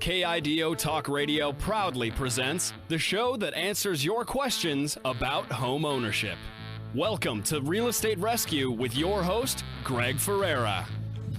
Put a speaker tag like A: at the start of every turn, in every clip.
A: KIDO Talk Radio proudly presents the show that answers your questions about home ownership. Welcome to Real Estate Rescue with your host, Greg Ferrera.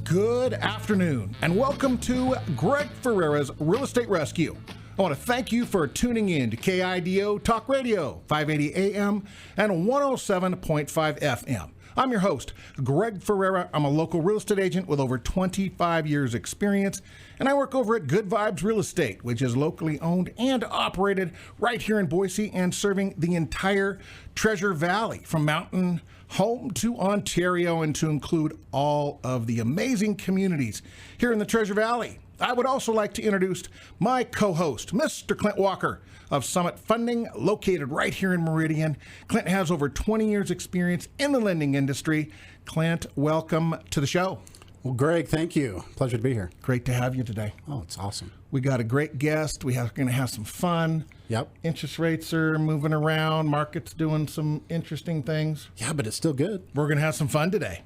B: Good afternoon, and welcome to Greg Ferrera's Real Estate Rescue. I want to thank you for tuning in to KIDO Talk Radio, 580 AM and 107.5 FM. I'm your host, Greg Ferrera. I'm a local real estate agent with over 25 years experience, and I work over at Good Vibes Real Estate, which is locally owned and operated right here in Boise and serving the entire Treasure Valley, from Mountain Home to Ontario, and to include all of the amazing communities here in the Treasure Valley. I would also like to introduce my co-host, Mr. Clint Walker of Summit Funding, located right here in Meridian. Clint has over 20 years experience in the lending industry. Clint, welcome to the show.
C: Well, Greg, thank you. Pleasure to be here.
B: Great to have you today.
C: Oh, it's awesome.
B: We got a great guest. We're going to have some fun.
C: Yep.
B: Interest rates are moving around. Market's doing some interesting things.
C: Yeah, but it's still good.
B: We're going to have some fun today.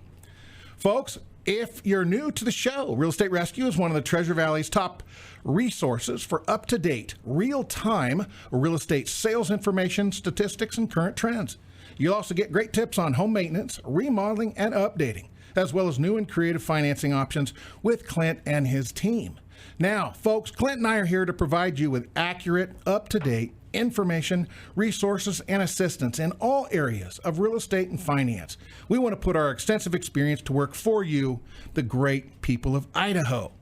B: Folks, if you're new to the show, Real Estate Rescue is one of the Treasure Valley's top resources for up-to-date, real-time real estate sales information, statistics, and current trends. You'll also get great tips on home maintenance, remodeling, and updating, as well as new and creative financing options with Clint and his team. Now, folks, Clint and I are here to provide you with accurate, up-to-date information, resources, and assistance in all areas of real estate and finance. We want to put our extensive experience to work for you, the great people of Idaho.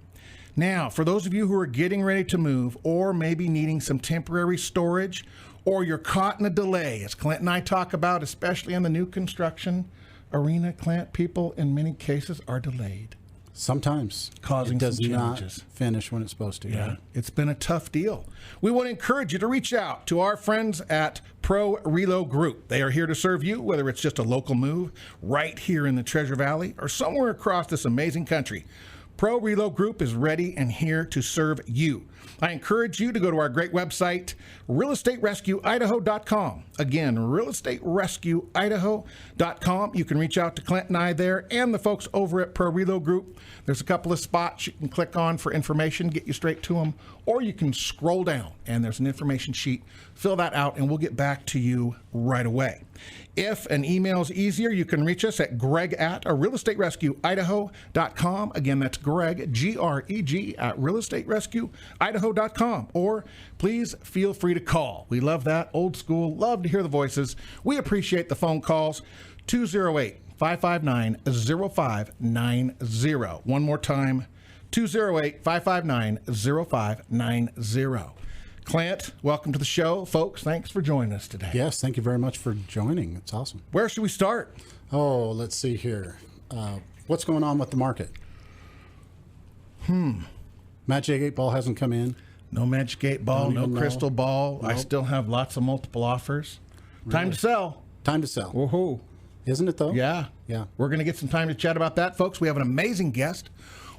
B: Now, for those of you who are getting ready to move, or maybe needing some temporary storage, or you're caught in a delay, as Clint and I talk about, especially in the new construction arena, Clint, people in many cases are delayed.
C: Sometimes.
B: Causing
C: it does
B: some
C: not
B: challenges.
C: Finish when it's supposed to.
B: Yeah, it's been a tough deal. We want to encourage you to reach out to our friends at Pro Relo Group. They are here to serve you, whether it's just a local move right here in the Treasure Valley or somewhere across this amazing country. Pro Relo Group is ready and here to serve you. I encourage you to go to our great website, realestaterescueidaho.com. Again, realestaterescueidaho.com. You can reach out to Clint and I there and the folks over at Pro Relo Group. There's a couple of spots you can click on for information, get you straight to them, or you can scroll down and there's an information sheet. Fill that out and we'll get back to you right away. If an email is easier, you can reach us at greg@realestaterescueidaho.com. Again, that's Greg, G-R-E-G, at realestaterescueidaho.com. Or please feel free to call. We love that. Old school. Love to hear the voices. We appreciate the phone calls. 208-559-0590. One more time, 208-559-0590. Clint, welcome to the show. Folks, thanks for joining us today.
C: Yes, thank you very much for joining. It's awesome.
B: Where should we start?
C: Oh, let's see here. What's going on with the market? Magic 8 Ball hasn't come in.
B: No Magic 8 Ball, no crystal ball. Nope. I still have lots of multiple offers. Really? Time to sell.
C: Time to sell.
B: Woohoo.
C: Isn't it, though?
B: Yeah.
C: Yeah.
B: We're going to get some time to chat about that, folks. We have an amazing guest.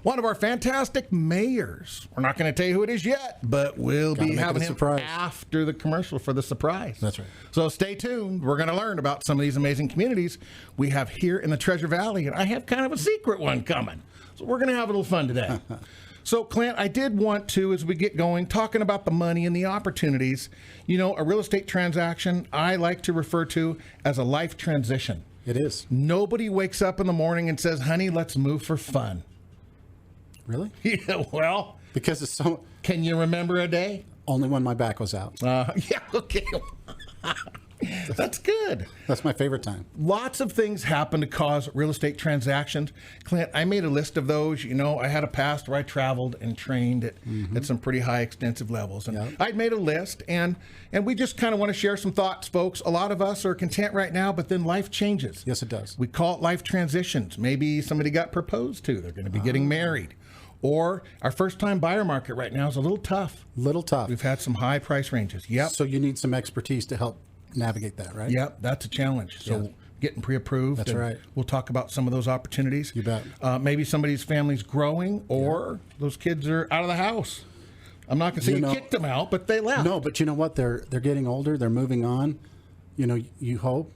B: One of our fantastic mayors. We're not going to tell you who it is yet, but we'll be having him after the commercial for the surprise.
C: That's right.
B: So stay tuned. We're going to learn about some of these amazing communities we have here in the Treasure Valley, and I have kind of a secret one coming. So we're going to have a little fun today. So, Clint, I did want to, as we get going, talking about the money and the opportunities. You know, a real estate transaction I like to refer to as a life transition.
C: It is.
B: Nobody wakes up in the morning and says, honey, let's move for fun.
C: Really?
B: Yeah, well.
C: Because it's so...
B: Can you remember a day?
C: Only when my back was out.
B: Yeah, okay. That's good.
C: That's my favorite time.
B: Lots of things happen to cause real estate transactions. Clint, I made a list of those. You know, I had a past where I traveled and trained at some pretty high, extensive levels. And I'd made a list, and we just kind of want to share some thoughts, folks. A lot of us are content right now, but then life changes.
C: Yes, it does.
B: We call it life transitions. Maybe somebody got proposed to. They're going to be getting married. Or our first-time buyer market right now is a little tough.
C: Little tough.
B: We've had some high price ranges. Yep.
C: So you need some expertise to help navigate that, right?
B: Yep, that's a challenge. So getting pre-approved.
C: That's right.
B: We'll talk about some of those opportunities.
C: You bet.
B: Maybe somebody's family's growing, or those kids are out of the house. I'm not going to say you kicked them out, but they left.
C: No, but you know what? They're getting older. They're moving on. You know, you hope.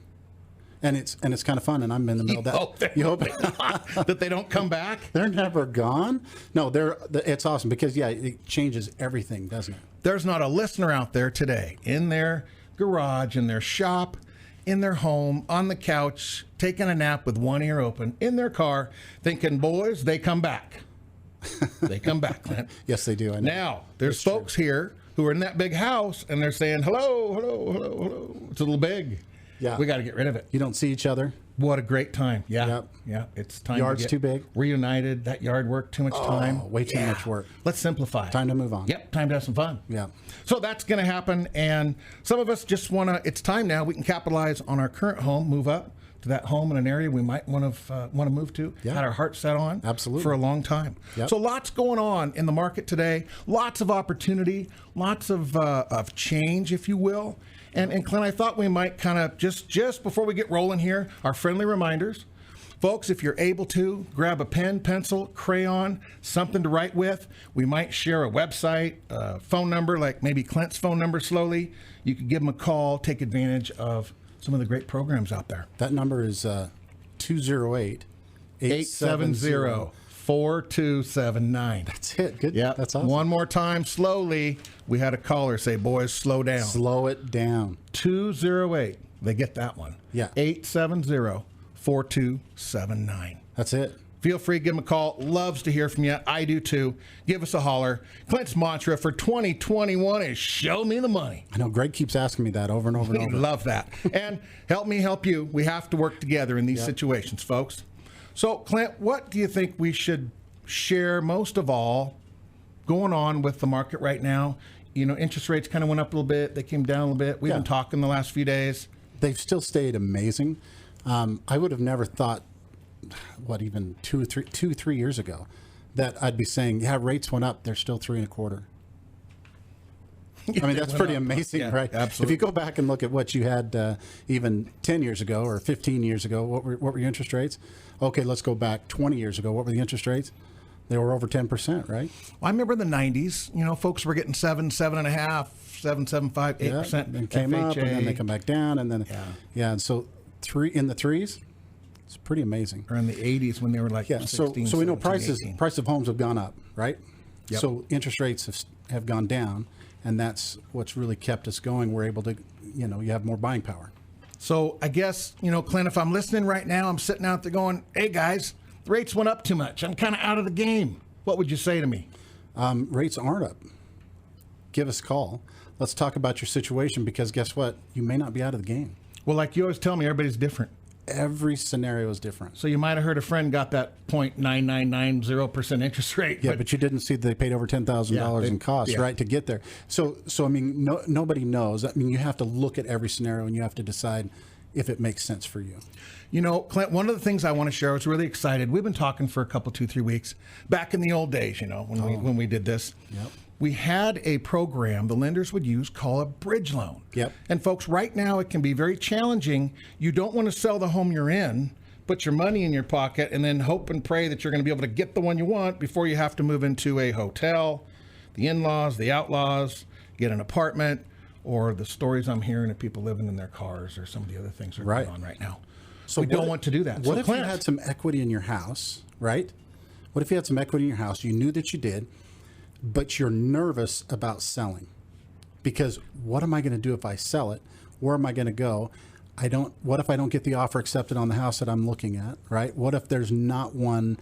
C: And it's kind of fun, and I'm in the middle of that.
B: You hope that they don't come back?
C: They're never gone. No, it's awesome because, it changes everything, doesn't it?
B: There's not a listener out there today in their garage, in their shop, in their home, on the couch, taking a nap with one ear open, in their car, thinking, boys, they come back. They come back, Clint.
C: Yes, they do. I know.
B: Now, there's folks here who are in that big house, and they're saying, hello, hello, hello, hello. It's a little big.
C: Yeah.
B: We got to get rid of it.
C: You don't see each other.
B: What a great time. Yeah.
C: Yep.
B: Yeah. It's time
C: Yard's
B: to get
C: too big.
B: reunited. That yard work, too much time.
C: Way too much work.
B: Let's simplify.
C: Time to move on.
B: Yep. Time to have some fun.
C: Yeah.
B: So that's going to happen. And some of us just want to, it's time now. We can capitalize on our current home, move up to that home in an area we might want to move to.
C: Yeah.
B: Had our heart set on.
C: Absolutely.
B: For a long time.
C: Yep.
B: So lots going on in the market today. Lots of opportunity. Lots of change, if you will. And Clint, I thought we might kind of just before we get rolling here, our friendly reminders. Folks, if you're able to, grab a pen, pencil, crayon, something to write with. We might share a website, a phone number, like maybe Clint's phone number slowly. You could give them a call, take advantage of some of the great programs out there.
C: That number is 208-870.
B: 4279.
C: That's it. Good.
B: Yeah.
C: That's awesome.
B: One more time, slowly. We had a caller say, boys, slow down.
C: Slow it down.
B: 208. They get that one.
C: Yeah.
B: 870-4279.
C: That's it.
B: Feel free to give them a call. Loves to hear from you. I do too. Give us a holler. Clint's mantra for 2021 is show me the money.
C: I know Greg keeps asking me that over and over and over.
B: Love that. And help me help you. We have to work together in these situations, folks. So, Clint, what do you think we should share most of all going on with the market right now? You know, interest rates kind of went up a little bit. They came down a little bit. We've been talking the last few days.
C: They've still stayed amazing. I would have never thought, even 3 years ago, that I'd be saying, rates went up. They're still 3.25%. I mean, that's pretty amazing, right?
B: Absolutely.
C: If you go back and look at what you had even 10 years ago or 15 years ago, what were your interest rates? Okay, let's go back 20 years ago. What were the interest rates? They were over 10%, right?
B: Well, I remember the 90s. You know, folks were getting 7, 7.5, 7.75, 8%.
C: Then came up, and then they come back down, and then and so in the threes. It's pretty amazing.
B: Or in the 80s when they were like 16,
C: so we know
B: 17,
C: price of homes have gone up, right?
B: Yep.
C: So interest rates have gone down, and that's what's really kept us going. We're able to, you have more buying power.
B: So I guess, Clint, if I'm listening right now, I'm sitting out there going, hey, guys, the rates went up too much. I'm kind of out of the game. What would you say to me?
C: Rates aren't up. Give us a call. Let's talk about your situation because guess what? You may not be out of the game.
B: Well, like you always tell me, everybody's different.
C: Every scenario is different.
B: So you might have heard a friend got that 0.9990% interest rate.
C: Yeah, but you didn't see that they paid over $10,000 in costs, right, to get there. So I mean, nobody knows. I mean, you have to look at every scenario and you have to decide if it makes sense for you.
B: Clint, one of the things I want to share, I was really excited. We've been talking for a couple, 2-3 weeks. Back in the old days, when we did this.
C: Yep.
B: We had a program the lenders would use called a bridge loan.
C: Yep.
B: And folks, right now it can be very challenging. You don't want to sell the home you're in, put your money in your pocket, and then hope and pray that you're going to be able to get the one you want before you have to move into a hotel, the in-laws, the outlaws, get an apartment, or the stories I'm hearing of people living in their cars or some of the other things that are going on right now. So we don't want to do that.
C: What if you had some equity in your house, right? What if you had some equity in your house? You knew that you did, but you're nervous about selling because what am I going to do if I sell it? Where am I going to go? What if I don't get the offer accepted on the house that I'm looking at, right? What if there's not one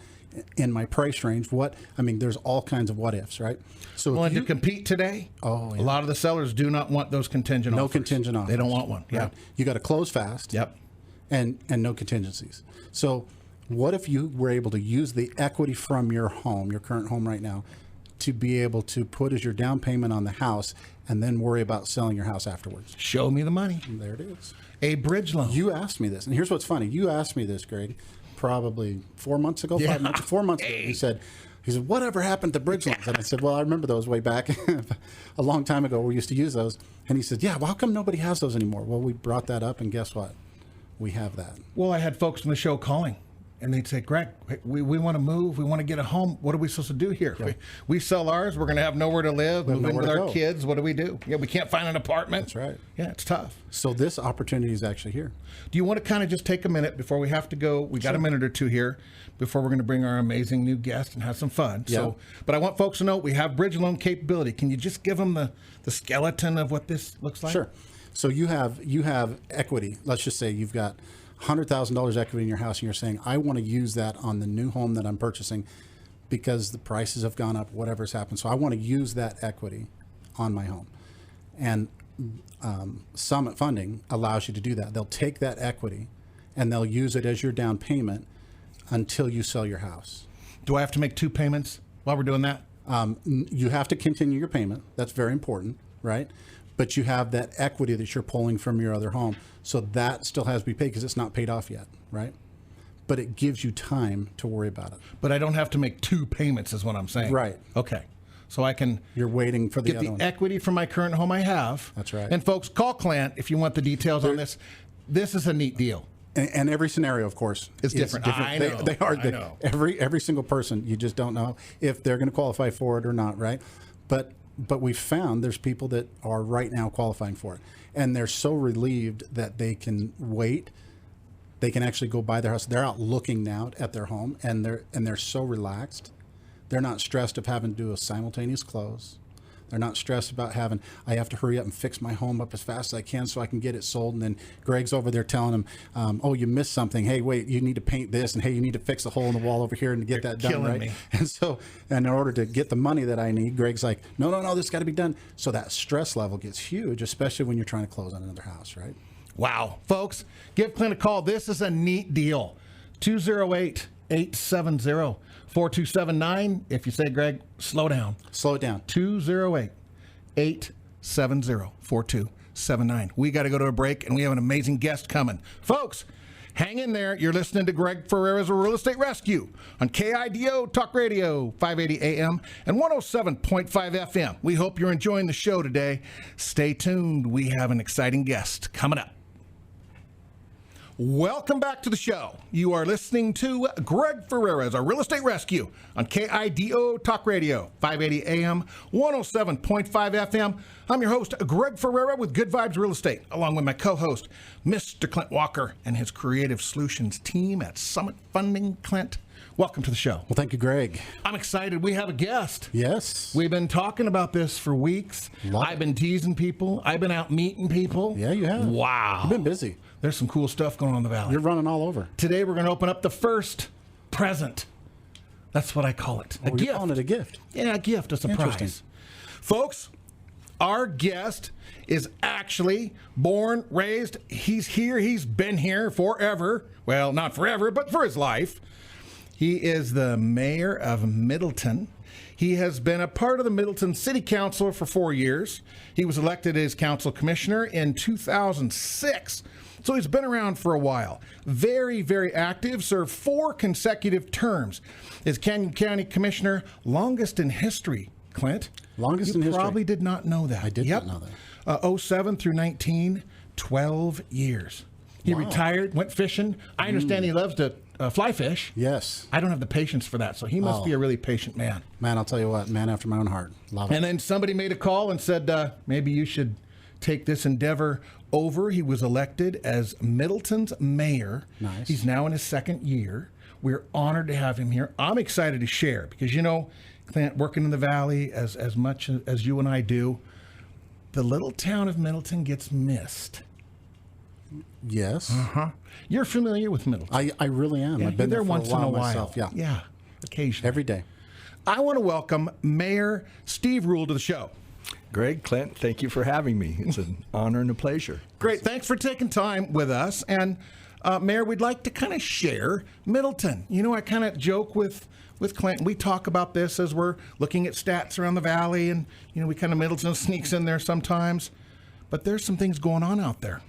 C: in my price range? There's all kinds of what ifs, right? So
B: and to compete today, a lot of the sellers do not want those contingent offers.
C: No contingent offers.
B: They don't want one. Yeah.
C: Right? You got to close fast.
B: Yep.
C: And no contingencies. So what if you were able to use the equity from your home, your current home right now, to be able to put as your down payment on the house and then worry about selling your house afterwards?
B: Show me the money.
C: And there it is.
B: A bridge loan.
C: You asked me this, and here's what's funny. You asked me this, Greg, probably 4 months ago, 5 months, 4 months ago. He said, whatever happened to bridge loans? And I said, well, I remember those way back a long time ago. We used to use those. And he said, well, how come nobody has those anymore? Well, we brought that up, and guess what? We have that.
B: Well, I had folks on the show calling And they'd say, Greg, we want to move. We want to get a home. What are we supposed to do here? Yeah. We sell ours. We're going to have nowhere to live. Move in with our kids. What do we do? Yeah, we can't find an apartment.
C: That's right.
B: Yeah, it's tough.
C: So this opportunity is actually here.
B: Do you want to kind of just take a minute before we have to go? We got a minute or two here before we're going to bring our amazing new guest and have some fun.
C: Yeah.
B: So, but I want folks to know we have bridge loan capability. Can you just give them the skeleton of what this looks like?
C: Sure. So you have equity. Let's just say you've got $100,000 equity in your house, and you're saying, I want to use that on the new home that I'm purchasing because the prices have gone up, whatever's happened. So I want to use that equity on my home. And Summit Funding allows you to do that. They'll take that equity and they'll use it as your down payment until you sell your house.
B: Do I have to make 2 payments while we're doing that?
C: You have to continue your payment. That's very important, right? But you have that equity that you're pulling from your other home. So that still has to be paid because it's not paid off yet, right? But it gives you time to worry about it.
B: But I don't have to make 2 payments is what I'm saying.
C: Right.
B: Okay. So I can
C: You're waiting for the
B: get
C: other
B: the
C: one.
B: equity from my current home I have.
C: That's right.
B: And folks, call Clint if you want the details on this. This is a neat deal.
C: And every scenario, of course,
B: is different. I know.
C: They are.
B: I know.
C: Every single person, you just don't know if they're going to qualify for it or not, right? But we've found there's people that are right now qualifying for it, and they're so relieved that they can wait. They can actually go buy their house. They're out looking now at their home, and they're so relaxed. They're not stressed of having to do a simultaneous close. They're not stressed about I have to hurry up and fix my home up as fast as I can so I can get it sold. And then Greg's over there telling them, oh, you missed something. Hey, wait, you need to paint this. And hey, you need to fix the hole in the wall over here and get that done, right?
B: Me.
C: And so, and in order to get the money that I need, Greg's like, no, this got to be done. So that stress level gets huge, especially when you're trying to close on another house, right?
B: Wow. Folks, give Clint a call. This is a neat deal. 208-870-4279. If you say, Greg, slow down.
C: Slow it down.
B: 208-870-4279. We got to go to a break, and we have an amazing guest coming. Folks, hang in there. You're listening to Greg Ferrera's Real Estate Rescue on KIDO Talk Radio, 580 AM and 107.5 FM. We hope you're enjoying the show today. Stay tuned. We have an exciting guest coming up. Welcome back to the show. You are listening to Greg Ferrera's Real Estate Rescue on KIDO Talk Radio, 580 AM, 107.5 FM. I'm your host, Greg Ferrera with Good Vibes Real Estate, along with my co-host, Mr. Clint Walker, and his Creative Solutions team at Summit Funding. Clint, welcome to the show.
C: Well, thank you, Greg.
B: I'm excited. We have a guest.
C: Yes.
B: We've been talking about this for weeks. I've been teasing people. I've been out meeting people.
C: Yeah, you have.
B: Wow.
C: You've been busy.
B: There's some cool stuff going on in the valley.
C: You're running all over.
B: Today we're going to open up the first present. That's what I call it. A gift.
C: You're calling it a gift.
B: Yeah, a gift, a surprise. Folks, our guest is actually born, raised. He's here. He's been here forever. Well, not forever, but for his life. He is the mayor of Middleton. He has been a part of the Middleton City Council for 4 years. He was elected as council commissioner in 2006. So he's been around for a while. Very, very active, served 4 consecutive terms. Is Canyon County Commissioner, longest in history, Clint.
C: Longest in history.
B: You probably did not know that.
C: I did not know that.
B: 07 through 19, 12 years. He retired, went fishing. I understand he loves to fly fish.
C: Yes.
B: I don't have the patience for that, so he must be a really patient man.
C: Man, I'll tell you what, man after my own heart. Love it.
B: And then somebody made a call and said, maybe you should take this endeavor over. He was elected as Middleton's mayor.
C: Nice.
B: He's now in his 2nd year. We're honored to have him here. I'm excited to share because, you know, Clint, working in the valley as much as you and I do, the little town of Middleton gets missed.
C: Yes.
B: You're familiar with Middleton.
C: I really am.
B: Yeah,
C: I've been there for
B: once
C: a while
B: in a while.
C: myself. Yeah.
B: Yeah, occasionally.
C: Every day.
B: I want to welcome Mayor Steve Rule to the show.
D: Greg, Clint, thank you for having me. It's an honor and a pleasure.
B: Great. Thanks for taking time with us. And Mayor, we'd like to kind of share Middleton. You know, I kind of joke with Clint. We talk about this as we're looking at stats around the valley, and, you know, we kind of Middleton sneaks in there sometimes. But there's some things going on out there.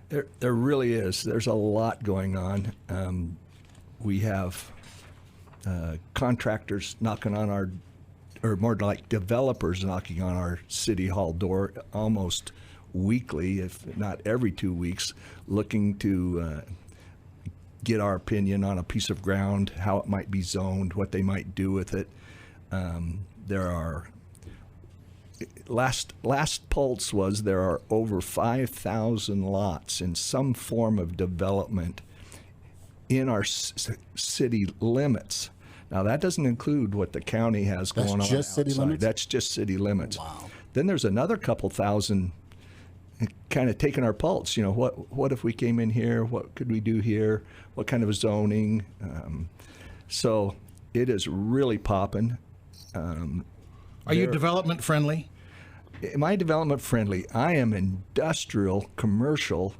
D: There really is. There's a lot going on. We have contractors knocking on our, or more like developers knocking on our city hall door almost weekly, if not every 2 weeks, looking to get our opinion on a piece of ground, how it might be zoned, what they might do with it. There are last pulse was there are over 5,000 lots in some form of development in our city limits. Now, that doesn't include what the county has going on.
C: That's just city limits?
D: That's just city limits.
C: Wow.
D: Then there's another couple thousand kind of taking our pulse. What if we came in here? What could we do here? What kind of zoning? So it is really popping.
B: Are you development friendly?
D: Am I development friendly? I am industrial, commercial,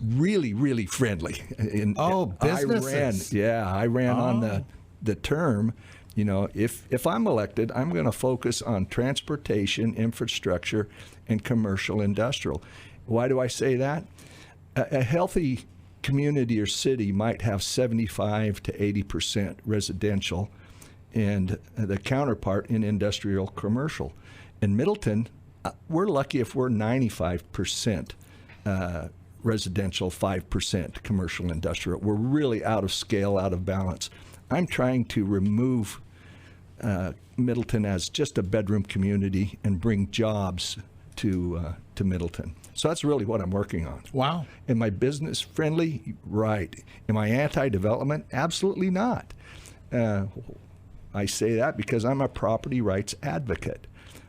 D: really, really friendly.
B: Businesses.
D: I ran on the term. If I'm elected, I'm going to focus on transportation, infrastructure, and commercial industrial. Why do I say that? A healthy community or city might have 75 to 80% residential, and the counterpart in industrial commercial. In Middleton, we're lucky if we're 95% residential, 5% commercial industrial. We're really out of scale, out of balance. I'm trying to remove Middleton as just a bedroom community and bring jobs to Middleton. So that's really what I'm working on.
B: Wow.
D: Am I business friendly? Right. Am I anti-development? Absolutely not. I say that because I'm a property rights advocate.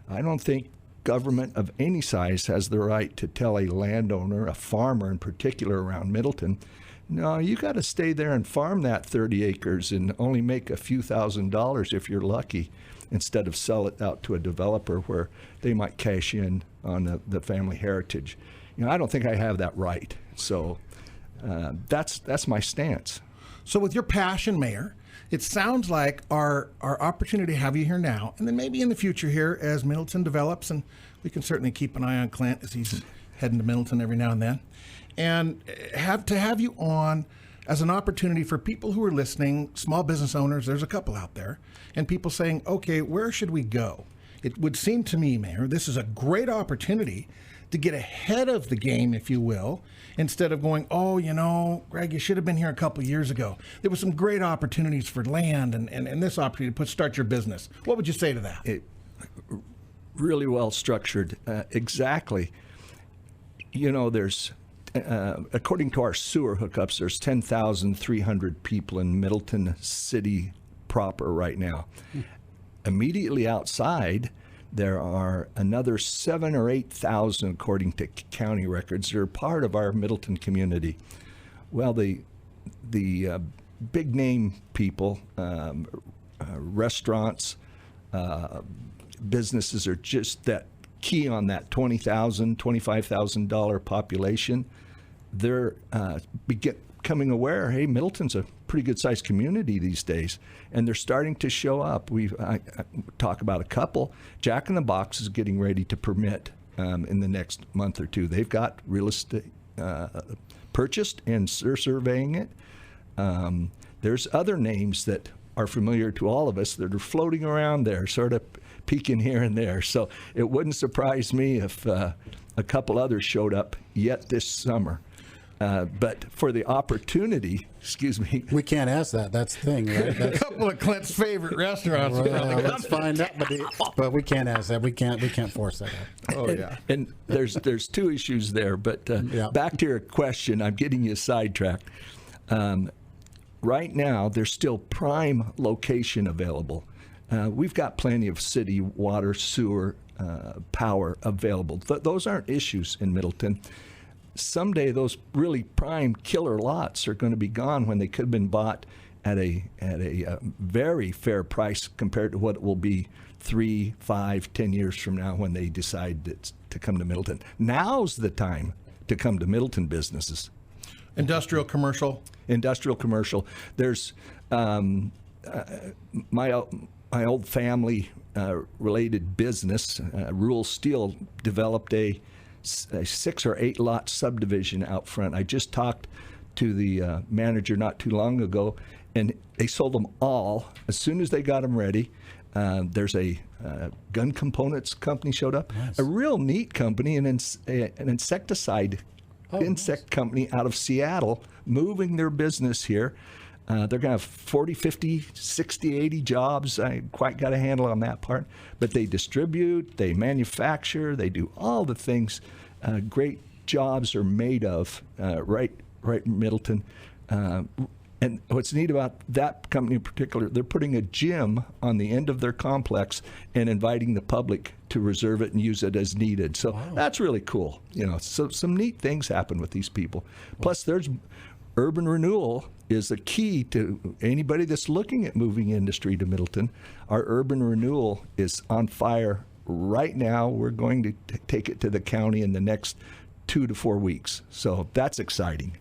D: I don't think government of any size has the right to tell a landowner, a farmer in particular around Middleton, no, you got to stay there and farm that 30 acres and only make a few $1,000s if you're lucky, instead of sell it out to a developer where they might cash in on the family heritage. I don't think I have that right. So that's my stance.
B: So with your passion, Mayor, it sounds like our opportunity to have you here now, and then maybe in the future here as Middleton develops, and we can certainly keep an eye on Clint as he's heading to Middleton every now and then, and have you on as an opportunity for people who are listening, small business owners, there's a couple out there, and people saying, okay, where should we go? It would seem to me, Mayor, this is a great opportunity to get ahead of the game, if you will, instead of going, Greg, you should have been here a couple years ago. There were some great opportunities for land and this opportunity to start your business. What would you say to that?
D: Really well structured. Exactly. There's, according to our sewer hookups, there's 10,300 people in Middleton City proper right now. Immediately outside, there are another 7,000 or 8,000, according to county records, that are part of our Middleton community. Well, the big name people, restaurants, businesses are just that key on that $20,000, $25,000 population. They're becoming aware, hey, Middleton's a pretty good sized community these days, and they're starting to show up. I talk about a couple. Jack in the Box is getting ready to permit in the next month or two. They've got real estate purchased and they're surveying it. There's other names that are familiar to all of us that are floating around there, sort of peeking here and there. So it wouldn't surprise me if a couple others showed up yet this summer. But for the opportunity, excuse me.
C: We can't ask that. That's the thing, right?
B: A couple of Clint's favorite restaurants.
C: Well, let's find out. But we can't ask that. We can't force that.
B: Oh, yeah.
D: And there's two issues there. But back to your question, I'm getting you sidetracked. Right now, there's still prime location available. We've got plenty of city water, sewer, power available. Those aren't issues in Middleton. Someday those really prime killer lots are going to be gone when they could have been bought at a very fair price compared to what it will be 3, 5, 10 years from now when they decide to come to Middleton. Now's the time to come to Middleton businesses.
B: Industrial commercial.
D: There's my old family related business, Rural Steel, developed a 6 or 8 lot subdivision out front. I just talked to the manager not too long ago, and they sold them all as soon as they got them ready. There's a gun components company showed up, nice. A real neat company, an insecticide insect company out of Seattle, moving their business here. They're going to have 40, 50, 60, 80 jobs. I quite got a handle on that part. But they distribute, they manufacture, they do all the things great jobs are made of right in Middleton. And what's neat about that company in particular, they're putting a gym on the end of their complex and inviting the public to reserve it and use it as needed. So that's really cool. So some neat things happen with these people. Plus, there's urban renewal is the key to anybody that's looking at moving industry to Middleton. Our urban renewal is on fire right now. We're going to take it to the county in the next 2 to 4 weeks. So that's exciting.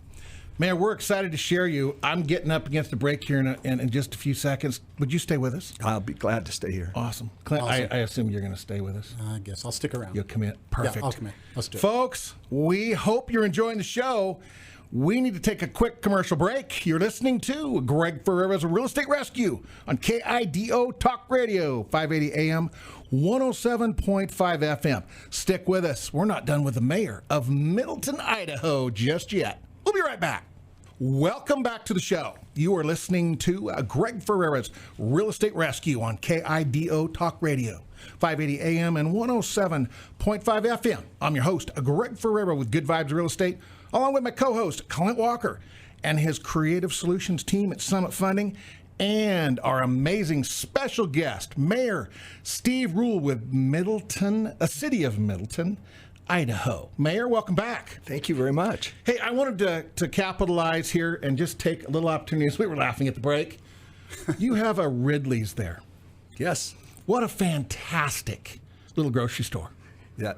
B: Mayor, we're excited to share you. I'm getting up against the break here in just a few seconds. Would you stay with us?
D: I'll be glad to stay here.
B: Awesome. Clint,
C: Awesome.
B: I assume you're going to stay with us.
C: I guess I'll stick around.
B: You'll commit. Perfect.
C: Yeah, I'll commit. Let's do it.
B: Folks, we hope you're enjoying the show. We need to take a quick commercial break. You're listening to Greg Ferrera's Real Estate Rescue on KIDO Talk Radio, 580 AM, 107.5 FM. Stick with us. We're not done with the mayor of Middleton, Idaho just yet. We'll be right back. Welcome back to the show. You are listening to Greg Ferrera's Real Estate Rescue on KIDO Talk Radio, 580 AM and 107.5 FM. I'm your host, Greg Ferrera with Good Vibes Real Estate, along with my co-host, Clint Walker, and his creative solutions team at Summit Funding, and our amazing special guest, Mayor Steve Rule with Middleton, a city of Middleton, Idaho. Mayor, welcome back.
D: Thank you very much.
B: Hey, I wanted to capitalize here and just take a little opportunity, as we were laughing at the break. You have a Ridley's there.
D: Yes.
B: What a fantastic little grocery store.
D: Yeah,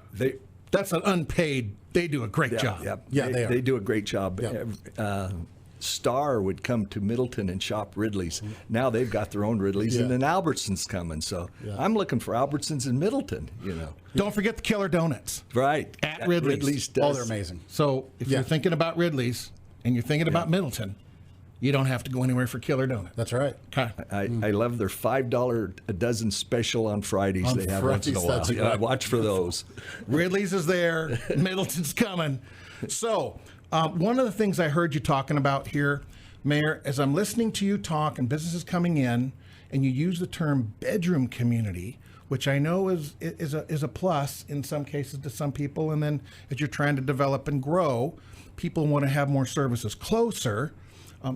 B: That's an unpaid, they do a great job.
C: Yeah, they are.
D: They do a great job.
C: Yeah.
D: Star would come to Middleton and shop Ridley's. Now they've got their own Ridley's, and then Albertsons coming. So I'm looking for Albertsons in Middleton,
B: Don't forget the killer donuts.
D: Right.
B: At Ridley's.
D: Ridley's does.
C: Oh, they're amazing.
B: So if you're thinking about Ridley's and you're thinking about Middleton, you don't have to go anywhere for killer donuts.
C: That's right.
B: Okay.
D: I love their $5 a dozen special on Fridays.
C: On
D: they have once in a
C: Fridays,
D: while.
C: that's
D: Yeah,
C: right.
D: watch for those.
B: Ridley's is there. Middleton's coming. So one of the things I heard you talking about here, Mayor, as I'm listening to you talk and businesses coming in, and you use the term bedroom community, which I know is a plus in some cases to some people. And then as you're trying to develop and grow, people want to have more services closer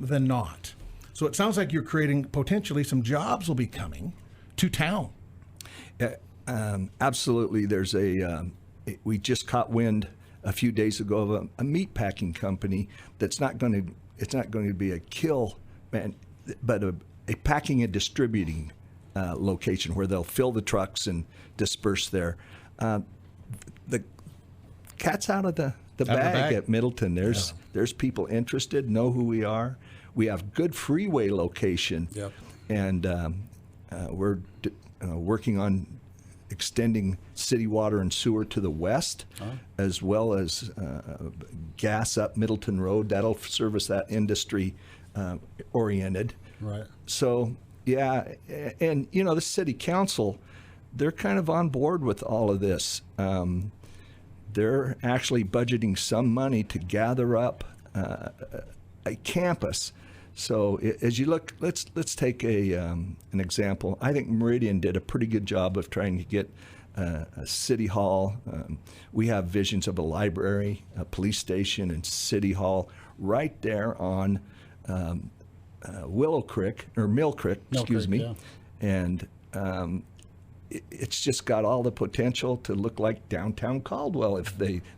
B: than not. So it sounds like you're creating potentially some jobs will be coming to town.
D: Absolutely. There's we just caught wind a few days ago of a meat packing company that's not going to be a kill, man, but a packing and distributing location where they'll fill the trucks and disperse there. The cat's out of the bag at Middleton. There's people interested, know who we are. We have good freeway location, and we're working on extending city water and sewer to the west, as well as gas up Middleton Road. That'll service that industry oriented.
C: Right.
D: So, yeah, and the city council, they're kind of on board with all of this. They're actually budgeting some money to gather up a campus. So as you look, let's take an example. I think Meridian did a pretty good job of trying to get a city hall. We have visions of a library, a police station, and city hall right there on Mill Creek, excuse me.
C: Yeah.
D: And it's just got all the potential to look like downtown Caldwell.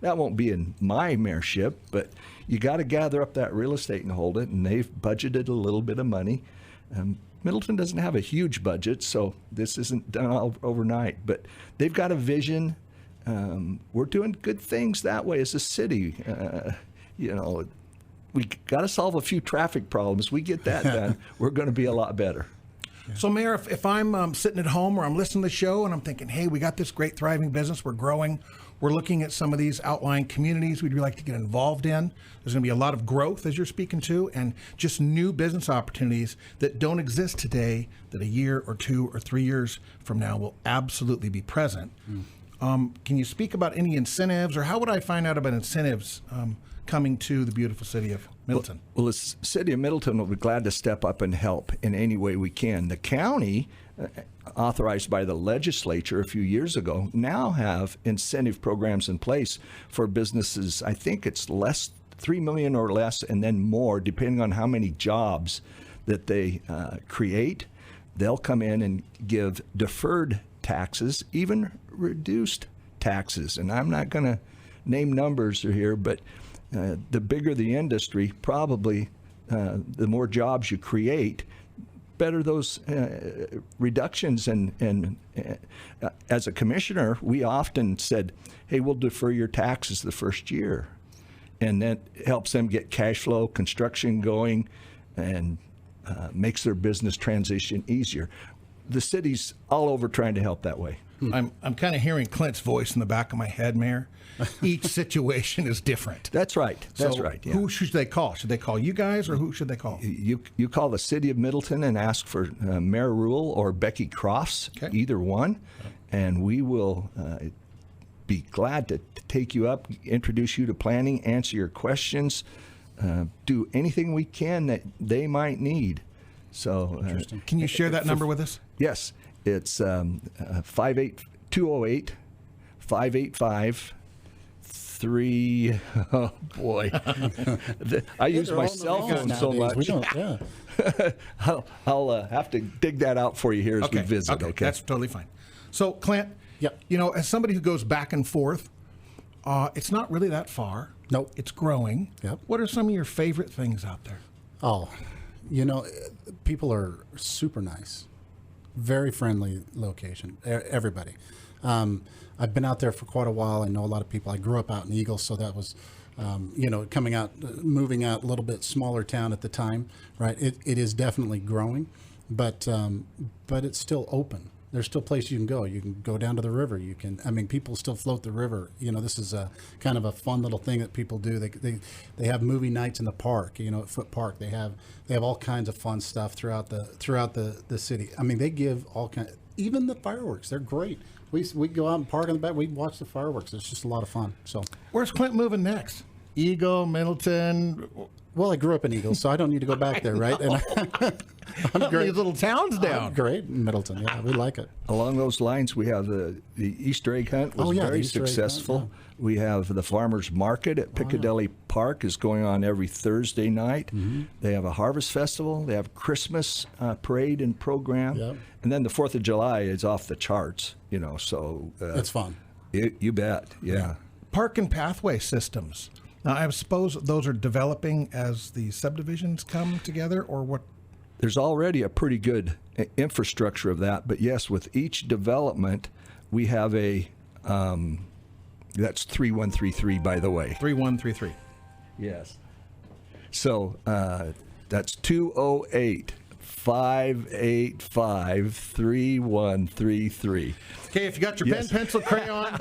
D: That won't be in my mayorship, but you got to gather up that real estate and hold it, and they've budgeted a little bit of money. Middleton doesn't have a huge budget, so this isn't done all overnight, but they've got a vision. We're doing good things that way as a city. We got to solve a few traffic problems. We get that done, we're going to be a lot better.
B: So, Mayor, if I'm sitting at home or I'm listening to the show and I'm thinking, hey, we got this great thriving business, we're growing, we're looking at some of these outlying communities we'd like to get involved in. There's going to be a lot of growth, as you're speaking to, and just new business opportunities that don't exist today that a year or 2 or 3 years from now will absolutely be present. Can you speak about any incentives, or how would I find out about incentives coming to the beautiful city of Middleton?
D: Well, the city of Middleton will be glad to step up and help in any way we can. The county, authorized by the legislature a few years ago, now have incentive programs in place for businesses. I think it's $3 million or less, and then more, depending on how many jobs that they create. They'll come in and give deferred taxes, even reduced taxes. And I'm not going to name numbers here, but the bigger the industry, probably the more jobs you create, better those reductions. And as a commissioner, we often said, hey, we'll defer your taxes the first year. And that helps them get cash flow, construction going, and makes their business transition easier. The city's all over trying to help that way.
B: I'm kind of hearing Clint's voice in the back of my head, Mayor. Each situation is different.
D: That's right. That's right. Yeah.
B: Who should they call? Should they call you guys, or who should they call?
D: You call the city of Middleton and ask for Mayor Rule or Becky Crofts, either one, and we will be glad to take you up, introduce you to planning, answer your questions, do anything we can that they might need. So,
B: can you share that number with us?
D: Yes, it's 208-585-3. Oh boy, I use my cell phone so much.
C: We don't,
D: I'll have to dig that out for you here as we visit. Okay,
B: that's totally fine. So, Clint, you know, as somebody who goes back and forth, it's not really that far.
C: Nope.
B: It's growing.
C: Yep.
B: What are some of your favorite things out there?
C: Oh, you know, people are super nice. Very friendly location. Everybody. I've been out there for quite a while. I know a lot of people. I grew up out in Eagle, so that was, you know, moving out a little bit smaller town at the time, right? It is definitely growing, but it's still open. There's still places you can go. You can go down to the river. You can, I mean, people still float the river. You know, this is a kind of a fun little thing that people do. They have movie nights in the park. You know, at Foot Park, they have all kinds of fun stuff throughout the city. I mean, they give all kinds. Even the fireworks, they're great. We go out and park in the back. We watch the fireworks. It's just a lot of fun. So,
B: where's Clint moving next? Eagle, Middleton.
C: Well, I grew up in Eagle, so I don't need to go back there, right? And
B: I'm great. These little towns down.
C: Great in Middleton. Yeah, we like it.
D: Along those lines, we have the Easter egg hunt was very successful.
C: Hunt,
D: We have the farmers market at Piccadilly Park is going on every Thursday night. Mm-hmm. They have a harvest festival. They have Christmas parade and program.
C: Yep.
D: And then the 4th of July is off the charts, you know, so.
C: It's fun.
D: You bet, yeah.
B: Park and pathway systems. Now, I suppose those are developing as the subdivisions come together, or what?
D: There's already a pretty good infrastructure of that, but yes, with each development, we have a, that's 3133, by the way.
B: 3133.
D: Yes. So that's 208-585-3133.
B: Okay, if you got your pen, pencil, crayon,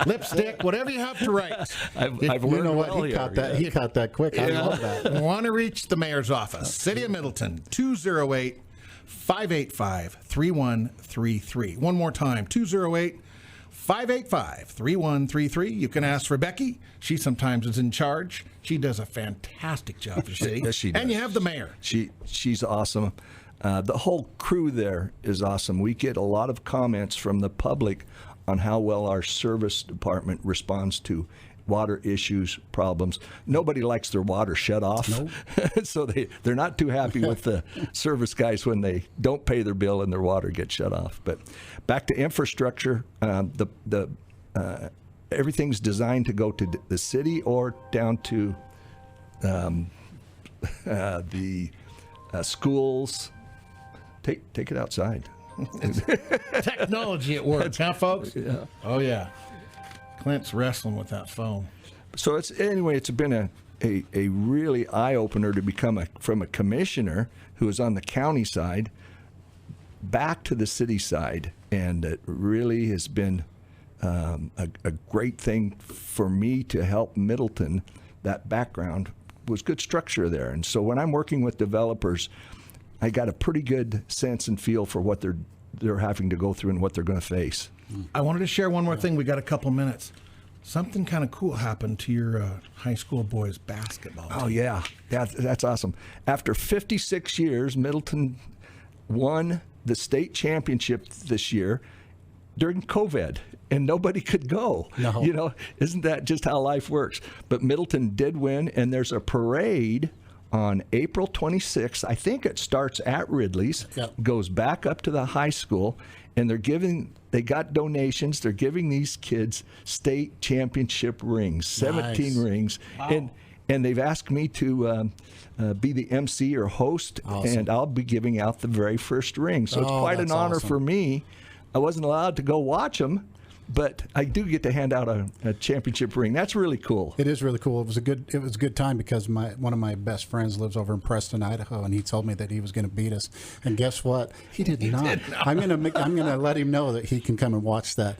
B: lipstick, whatever you have to write.
D: I've learned
C: you know what?
D: well
C: He
D: here.
C: caught that. He caught that quick. I love that.
B: Want to reach the mayor's office, City of Middleton, 208-585-3133. One more time, 208-585-3133. You can ask for Becky. She sometimes is in charge. She does a fantastic job for the city.
D: Yes, she does.
B: And you have the mayor.
D: She's awesome. The whole crew there is awesome. We get a lot of comments from the public on how well our service department responds to water issues, problems. Nobody likes their water shut off. Nope. So they're not too happy with the service guys when they don't pay their bill and their water gets shut off. But back to infrastructure, everything's designed to go to the city or down to the schools. Take it outside.
B: Technology at work, huh, folks?
D: Yeah.
B: Oh, yeah. Clint's wrestling with that phone.
D: So it's been a really eye-opener to become from a commissioner who is on the county side back to the city side, and it really has been a great thing for me to help Middleton. That background was good structure there, and so when I'm working with developers, I got a pretty good sense and feel for what they're having to go through and what they're going to face.
B: I wanted to share one more thing. We got a couple minutes. Something kind of cool happened to your high school boys basketball team.
D: Oh, yeah. That's awesome. After 56 years, Middleton won the state championship this year during COVID, and nobody could go.
C: No.
D: You know, isn't that just how life works? But Middleton did win, and there's a parade on April 26th. I think it starts at Ridley's, goes back up to the high school, and they got donations. They're giving these kids state championship rings, 17 rings.
C: Wow.
D: And they've asked me to be the MC or host, and I'll be giving out the very first ring. So it's quite an honor for me. I wasn't allowed to go watch them, but I do get to hand out a championship ring. That's really cool.
C: It is really cool. It was a good time because one of my best friends lives over in Preston, Idaho, and he told me that he was going to beat us. And guess what? He did not. I'm gonna let him know that he can come and watch that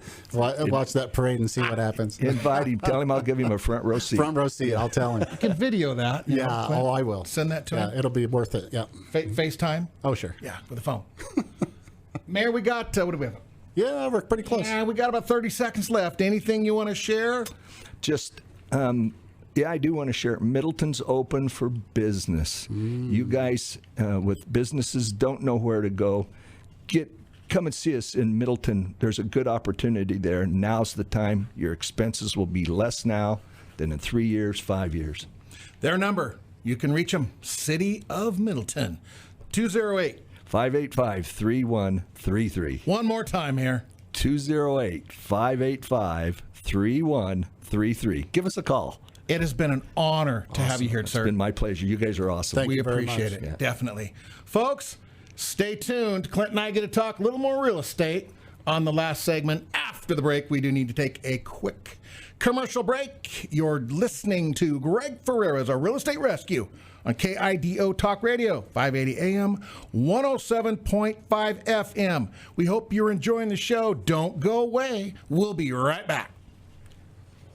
C: parade and see what happens.
D: Invite him. Tell him I'll give him a front row seat.
C: Front row seat. I'll tell him.
B: You can video that.
C: Yeah. I will.
B: Send that to him.
C: Yeah, it'll be worth it. Yeah.
B: FaceTime?
C: Oh, sure.
B: Yeah, with the phone. Mayor, we got, what do we have?
C: Yeah, we're pretty close.
B: Yeah, we got about 30 seconds left. Anything you want to share?
D: Just, I do want to share. Middleton's open for business. You guys with businesses don't know where to go. Come and see us in Middleton. There's a good opportunity there. Now's the time. Your expenses will be less now than in 3 years, 5 years.
B: Their number, you can reach them. City of Middleton, 208.
D: 585-3133.
B: One more time here.
D: 208-585-3133. Give us a call.
B: It has been an honor to have you here, sir.
D: It's been my pleasure. You guys are awesome.
C: Thank
B: we
C: you very
B: appreciate
C: much.
B: it,
D: Yeah.
B: definitely. Folks, stay tuned. Clint and I get to talk a little more real estate on the last segment. After the break, we do need to take a quick commercial break. You're listening to Greg Ferrera's Our Real Estate Rescue on KIDO Talk Radio, 580 AM, 107.5 FM. We hope you're enjoying the show. Don't go away. We'll be right back.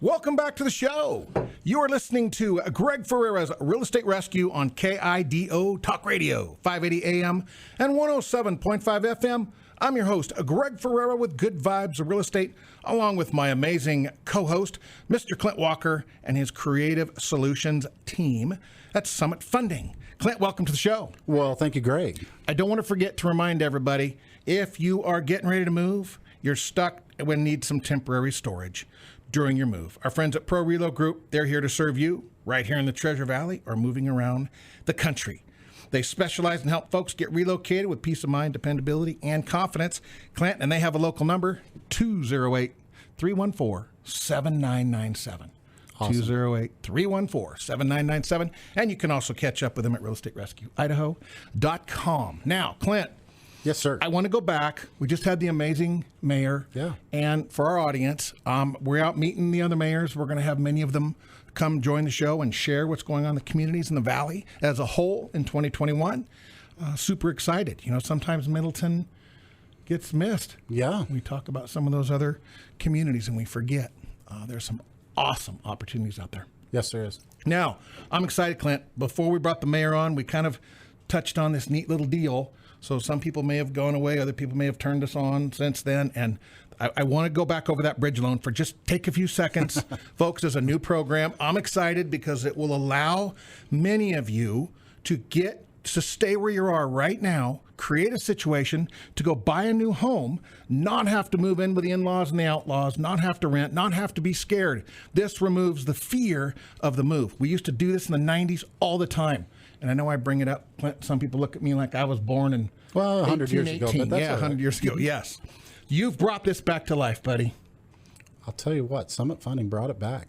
B: Welcome back to the show. You are listening to Greg Ferrera's Real Estate Rescue on KIDO Talk Radio, 580 AM and 107.5 FM. I'm your host, Greg Ferrera with Good Vibes of Real Estate, along with my amazing co-host, Mr. Clint Walker, and his Creative Solutions team at Summit Funding. Clint, welcome to the show.
C: Well, thank you, Greg.
B: I don't want to forget to remind everybody, if you are getting ready to move, you're stuck and need some temporary storage during your move. Our friends at Pro Relo Group, they're here to serve you right here in the Treasure Valley or moving around the country. They specialize and help folks get relocated with peace of mind, dependability, and confidence. Clint, and they have a local number, 208-314-7997. Awesome. 208-314-7997. And you can also catch up with them at realestaterescueidaho.com. Now, Clint.
C: Yes, sir.
B: I want to go back. We just had the amazing mayor.
C: Yeah.
B: And for our audience, we're out meeting the other mayors. We're going to have many of them come join the show and share what's going on in the communities in the Valley as a whole in 2021. Super excited. You know, sometimes Middleton gets missed.
C: Yeah.
B: We talk about some of those other communities and we forget. There's some awesome opportunities out there.
C: Yes, there is.
B: Now, I'm excited, Clint. Before we brought the mayor on, we kind of touched on this neat little deal. So some people may have gone away, other people may have turned us on since then. And I want to go back over that bridge loan for just take a few seconds. Folks, there's a new program. I'm excited because it will allow many of you to stay where you are right now, create a situation to go buy a new home, not have to move in with the in-laws and the outlaws, not have to rent, not have to be scared. This removes the fear of the move. We used to do this in the 90s all the time. And I know I bring it up. Some people look at me like I was born in
C: 100 years ago. But that's
B: yeah,
C: all right.
B: 100 years ago. Yes. You've brought this back to life, buddy.
C: I'll tell you what, Summit Funding brought it back.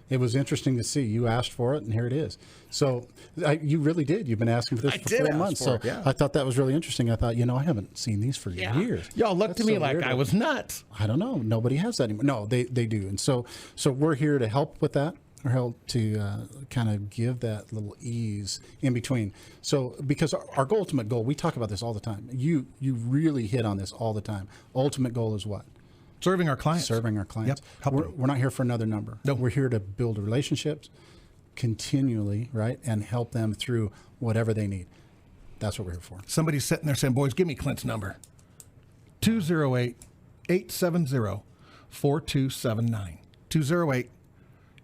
C: It was interesting to see. You asked for it, and here it is. So you really did. You've been asking for this for 4 months. So I thought that was really interesting. I thought, I haven't seen these for years.
B: Y'all looked at me like I was nuts.
C: I don't know. Nobody has that anymore. No, they do. And so we're here to help with that. Or help to kind of give that little ease in between. So because our ultimate goal, we talk about this all the time. You really hit on this all the time. Ultimate goal is what?
B: Serving our clients.
C: Serving our clients.
B: Yep.
C: We're not here for another number.
B: No.
C: We're here to build relationships continually, right? And help them through whatever they need. That's what we're here for.
B: Somebody's sitting there saying, boys, give me Clint's number. 208 208-870-4279.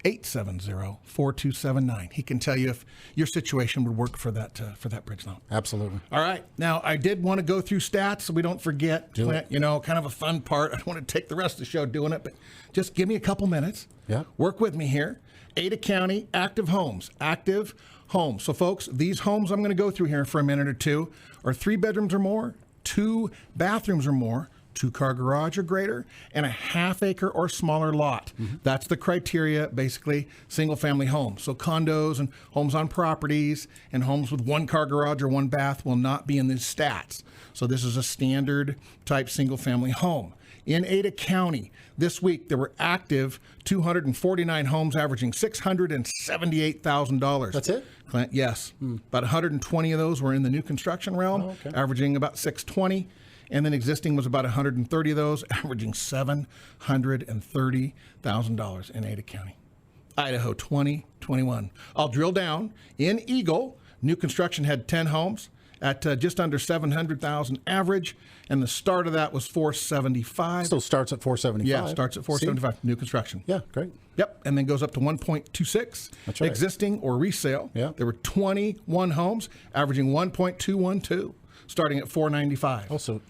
B: 208-870-4279. He can tell you if your situation would work for that bridge loan.
C: Absolutely.
B: All right. Now, I did want to go through stats so we don't forget.
C: Do it.
B: You know, kind of a fun part. I don't want to take the rest of the show doing it, but just give me a couple minutes.
C: Yeah.
B: Work with me here. Ada County active homes. Active homes. So, folks, these homes I'm going to go through here for a minute or two are 3 bedrooms or more, 2 bathrooms or more, 2-car garage or greater, and a half-acre or smaller lot. That's the criteria, basically, single-family homes. So condos and homes on properties and homes with 1-car garage or 1 bath will not be in these stats. So this is a standard type single-family home. In Ada County, this week, there were active 249 homes averaging $678,000.
C: That's it?
B: Clint, yes. About 120 of those were in the new construction realm,
C: okay.
B: averaging about $620,000. And then existing was about 130 of those, averaging $730,000 in Ada County. Idaho, 2021. I'll drill down. In Eagle, new construction had 10 homes at just under $700,000 average, and the start of that was $475,000.
C: Still starts at $475,000.
B: Yeah, starts at $475,000. New construction.
C: Yeah, great.
B: Yep, and then goes up to 1.26.
C: That's right.
B: Existing or resale.
C: Yeah.
B: There were 21 homes, averaging 1.212, starting at $495,000.
C: Also,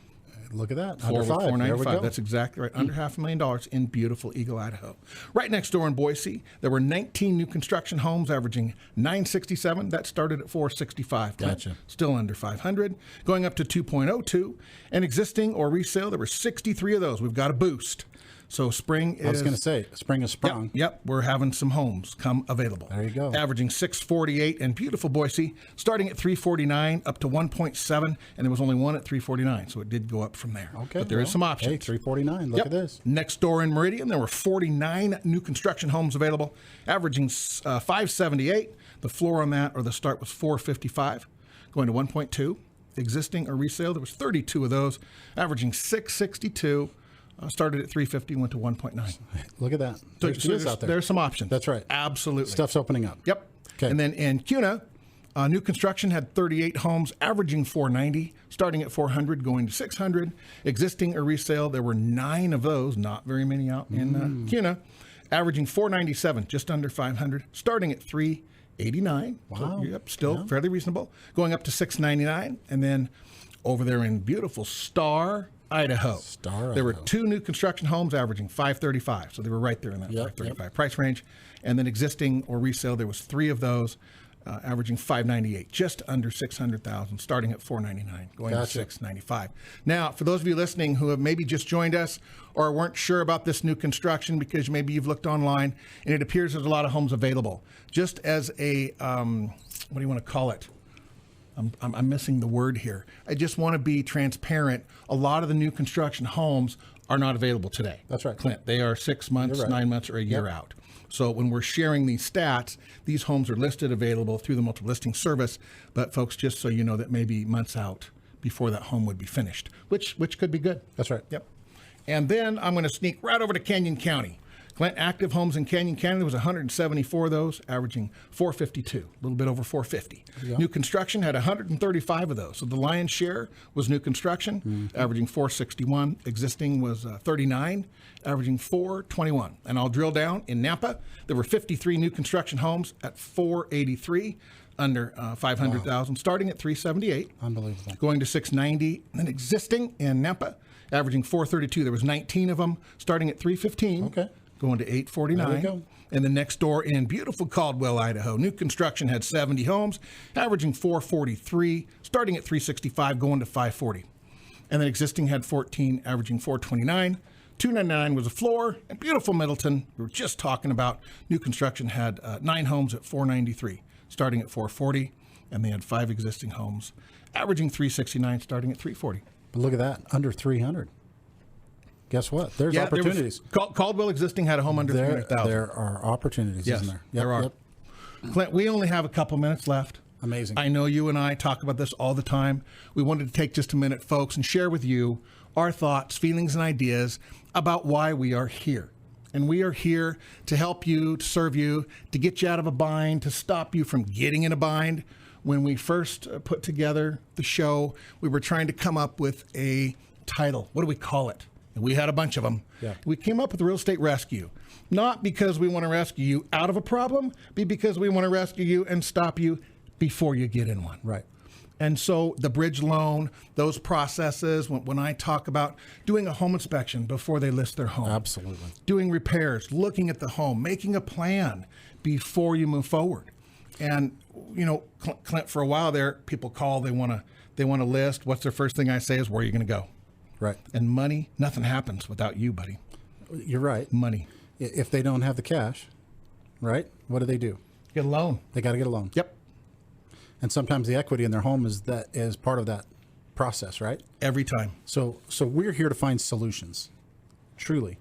C: look at that. Under 5. There we go.
B: That's exactly right. Under $500,000 in beautiful Eagle, Idaho. Right next door in Boise, there were 19 new construction homes averaging $967,000. That started at $465,000.
C: Gotcha.
B: Still under $500,000. Going up to 2.02. And existing or resale, there were 63 of those. We've got a boost. So spring is...
C: I was going to say, spring is sprung.
B: Yep, we're having some homes come available.
C: There you go.
B: Averaging $648 in beautiful Boise, starting at $349 up to $1.7, and there was only one at $349, so it did go up from there.
C: Okay.
B: But there is some options.
C: Hey, $349. Look at this.
B: Next door in Meridian, there were 49 new construction homes available, averaging $578. The floor on that, or the start, was $455, going to $1.2. Existing or resale, there was 32 of those, averaging $662. Started at $350, went to $1.9.
C: Look at that.
B: So
C: out there.
B: There's some options.
C: That's right.
B: Absolutely.
C: Stuff's opening up.
B: Yep.
C: Okay.
B: And then in CUNA, new construction had 38 homes, averaging $490, starting at $400, going to $600. Existing or resale, there were 9 of those, not very many out in CUNA, averaging $497, just under $500, starting at $389.
C: Wow.
B: So, yep, still fairly reasonable. Going up to $699, and then over there in beautiful Star, Idaho. There were 2 new construction homes averaging $535, so they were right there in that $535 price range. And then existing or resale, there was 3 of those, averaging $598, just under $600,000, starting at $499, going to $695. Now, for those of you listening who have maybe just joined us or weren't sure about this new construction because maybe you've looked online and it appears there's a lot of homes available, just as a what do you want to call it? I'm missing the word here. I just want to be transparent. A lot of the new construction homes are not available today.
C: That's right.
B: Clint, they are 6 months, 9 months, or a year out. So when we're sharing these stats, these homes are listed available through the multiple listing service. But folks, just so you know, that may be months out before that home would be finished, which could be good.
C: That's right.
B: Yep. And then I'm going to sneak right over to Canyon County. Clint, active homes in Canyon County, there was 174 of those, averaging $452, a little bit over $450. New construction had 135 of those. So the lion's share was new construction, averaging $461. Existing was 39, averaging $421. And I'll drill down in Nampa. There were 53 new construction homes at $483, under $500,000, starting at $378.
C: Unbelievable.
B: Going to $690. And then existing in Nampa, averaging $432. There was 19 of them, starting at $315. Okay. Going to $849.
C: There we go.
B: And then next door in beautiful Caldwell, Idaho, new construction had 70 homes, averaging $443, starting at $365, going to $540. And then existing had 14, averaging $429. $299 was a floor. And beautiful Middleton, we were just talking about, new construction had 9 homes at $493, starting at $440. And they had 5 existing homes, averaging $369, starting at $340.
C: But look at that, under $300. Guess what? There's opportunities.
B: Caldwell existing had a home under $300,000.
C: There are opportunities, isn't there?
B: There are. Clint, we only have a couple minutes left.
C: Amazing.
B: I know you and I talk about this all the time. We wanted to take just a minute, folks, and share with you our thoughts, feelings, and ideas about why we are here. And we are here to help you, to serve you, to get you out of a bind, to stop you from getting in a bind. When we first put together the show, we were trying to come up with a title. What do we call it? and we had a bunch of them.
C: Yeah.
B: We came up with Real Estate Rescue, not because we want to rescue you out of a problem, but because we want to rescue you and stop you before you get in one.
C: Right.
B: And so the bridge loan, those processes, when I talk about doing a home inspection before they list their home.
C: Absolutely.
B: Doing repairs, looking at the home, making a plan before you move forward. And, you know, Clint, for a while there, people call, they want to list. What's their first thing I say is, where are you going to go?
C: Right.
B: And money, nothing happens without you, buddy.
C: You're right.
B: Money.
C: If they don't have the cash, right, what do?
B: Get a loan.
C: They got to get a loan.
B: Yep.
C: And sometimes the equity in their home is part of that process, right?
B: Every time.
C: So we're here to find solutions, truly,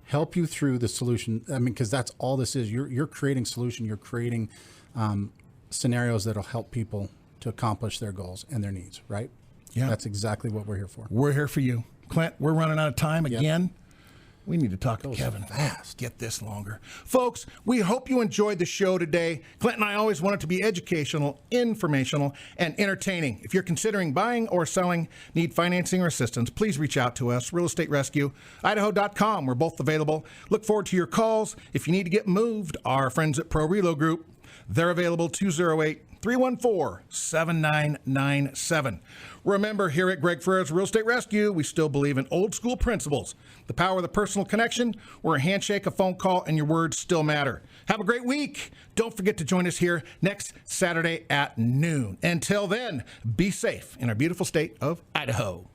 C: help you through the solution. I mean, because that's all this is. You're creating solution. You're creating scenarios that'll help people to accomplish their goals and their needs, right?
B: Yeah.
C: That's exactly what we're here for.
B: We're here for you. Clint, we're running out of time again. We need to talk to Kevin
C: fast.
B: Get this longer. Folks, we hope you enjoyed the show today. Clint and I always want it to be educational, informational, and entertaining. If you're considering buying or selling, need financing or assistance, please reach out to us. Real Estate Rescue, Idaho.com. We're both available. Look forward to your calls. If you need to get moved, our friends at Pro Relo Group, they're available 208-314-7997. Remember, here at Greg Ferrera's Real Estate Rescue, we still believe in old school principles. The power of the personal connection, where a handshake, a phone call, and your words still matter. Have a great week. Don't forget to join us here next Saturday at noon. Until then, be safe in our beautiful state of Idaho.